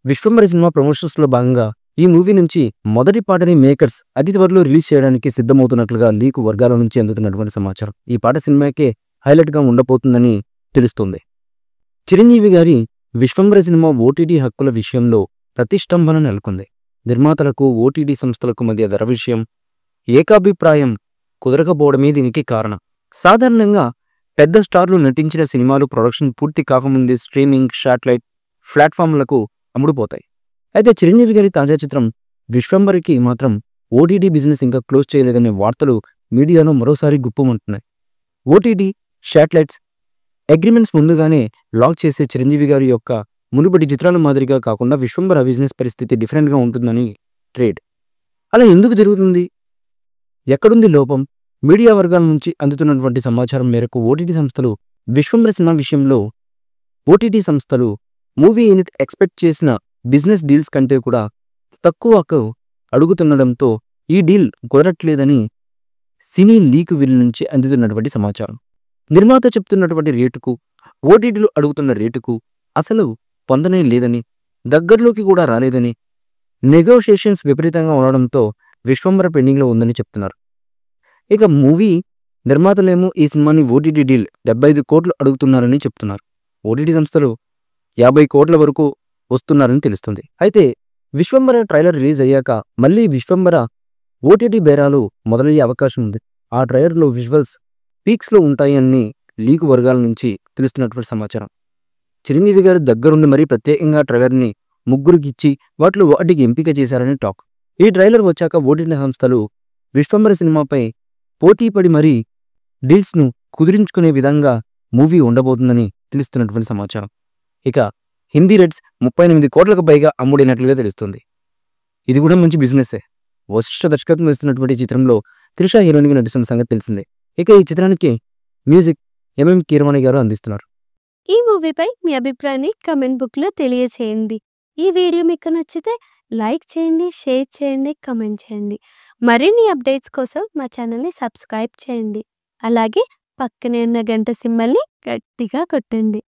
Vishwambhara cinema ప్రమోషన్స్‌లో భాగంగా ఈ movie నుంచి మొదటి పాటని మేకర్స్ అతి త్వరలో రిలీజ్ చేయడానికి సిద్ధమవుతున్నట్లుగా లీక్ వర్గాల నుంచి అందుతున్నటువంటి సమాచారం. ఈ పాట సినిమాకే హైలైట్‌గా ఉండబోతుందని తెలుస్తుంది. చిరంజీవి గారి విశ్వంబర సినిమా ఓటీటీ హక్కుల విషయంలో ప్రతిష్టంభన నెలకొంది. నిర్మాతలకు, ఓటీటీ సంస్థలకు మధ్య ధర విషయం ఏకాభిప్రాయం కుదరకపోవడమే దీనికి కారణం. సాధారణంగా పెద్ద స్టార్లు నటించిన సినిమాలు ప్రొడక్షన్ పూర్తి కాకముందే స్ట్రీమింగ్, శాటిలైట్ ప్లాట్ఫామ్లకు అమ్ముడుపోతాయి. అయితే చిరంజీవి గారి తాజా చిత్రం విశ్వంబరికి మాత్రం ఓటీటీ బిజినెస్ ఇంకా క్లోజ్ చేయలేదనే వార్తలు మీడియాలో మరోసారి గుప్పుమంటున్నాయి. ఓటీటీ, శాటిలైట్స్ అగ్రిమెంట్స్ ముందుగానే లాక్ చేసే చిరంజీవి గారి యొక్క మునుపటి చిత్రాల మాదిరిగా కాకుండా విశ్వంబర బిజినెస్ పరిస్థితి డిఫరెంట్గా ఉంటుందని ట్రేడ్. అలా ఎందుకు జరుగుతుంది? ఎక్కడుంది లోపం? మీడియా వర్గాల నుంచి అందుతున్నటువంటి సమాచారం మేరకు ఓటీటీ సంస్థలు విశ్వంబర సినిమా విషయంలో మూవీ యూనిట్ ఎక్స్పెక్ట్ చేసిన బిజినెస్ డీల్స్ కంటే కూడా తక్కువకు అడుగుతుండడంతో ఈ డీల్ కుదరట్లేదని సినీ లీక్ వీల్ నుంచి అందుతున్నటువంటి సమాచారం. నిర్మాత చెప్తున్నటువంటి రేటుకు, ఓటీటీలు అడుగుతున్న రేటుకు అసలు పొందనే లేదని, దగ్గరలోకి కూడా రాలేదని, నెగోషియేషన్స్ విపరీతంగా ఉండడంతో విశ్వంబర పెండింగ్లో ఉందని చెప్తున్నారు. ఇక మూవీ నిర్మాతలేమో ఈ సినిమాని ఓటీటీ డీల్ 75 కోట్లు అడుగుతున్నారని చెప్తున్నారు. ఓటీటీ సంస్థలు 50 కోట్ల వరకు వస్తున్నారని తెలుస్తుంది. అయితే విశ్వంబర ట్రైలర్ రిలీజ్ అయ్యాక మళ్ళీ విశ్వంబర ఓటీటీ బేరాలు మొదలయ్యే అవకాశం ఉంది. ఆ ట్రైలర్లో విజువల్స్ పీక్స్లో ఉంటాయని లీక్ వర్గాల నుంచి తెలుస్తున్నటువంటి సమాచారం. చిరంజీవి గారు దగ్గరుండి మరీ ప్రత్యేకంగా ట్రైలర్ని ముగ్గురికిచ్చి వాటికి ఎంపిక చేశారని టాక్. ఈ ట్రైలర్ వచ్చాక ఓటీటీ సంస్థలు విశ్వంబర సినిమాపై పోటీపడి మరీ డీల్స్ను కుదిరించుకునే విధంగా మూవీ ఉండబోతుందని తెలుస్తున్నటువంటి సమాచారం. ఇక హిందీ రైట్స్ 38 కోట్లకు పైగా అమ్ముడైనట్లుగా తెలుస్తుంది. ఇది కూడా మంచి బిజినెస్సే. వశిష్ఠ దర్శకత్వం వస్తున్నటువంటి చిత్రంలో త్రిష హీరోయిన్గా నటిస్తున్న సంగతి తెలిసిందే. ఇక ఈ చిత్రానికి మ్యూజిక్ ఎంఎం కీరవాణి గారు అందిస్తున్నారు. ఈ మూవీపై మీ అభిప్రాయాన్ని కమెంట్ బుక్లో తెలియచేయండి. ఈ వీడియో మీకు నచ్చితే లైక్ చేయండి, షేర్ చేయండి, కమెంట్ చేయండి. మరిన్ని అప్డేట్స్ కోసం మా ఛానల్ని సబ్స్క్రైబ్ చేయండి. అలాగే పక్కనే ఉన్న గంట సింబల్ని గట్టిగా కొట్టండి.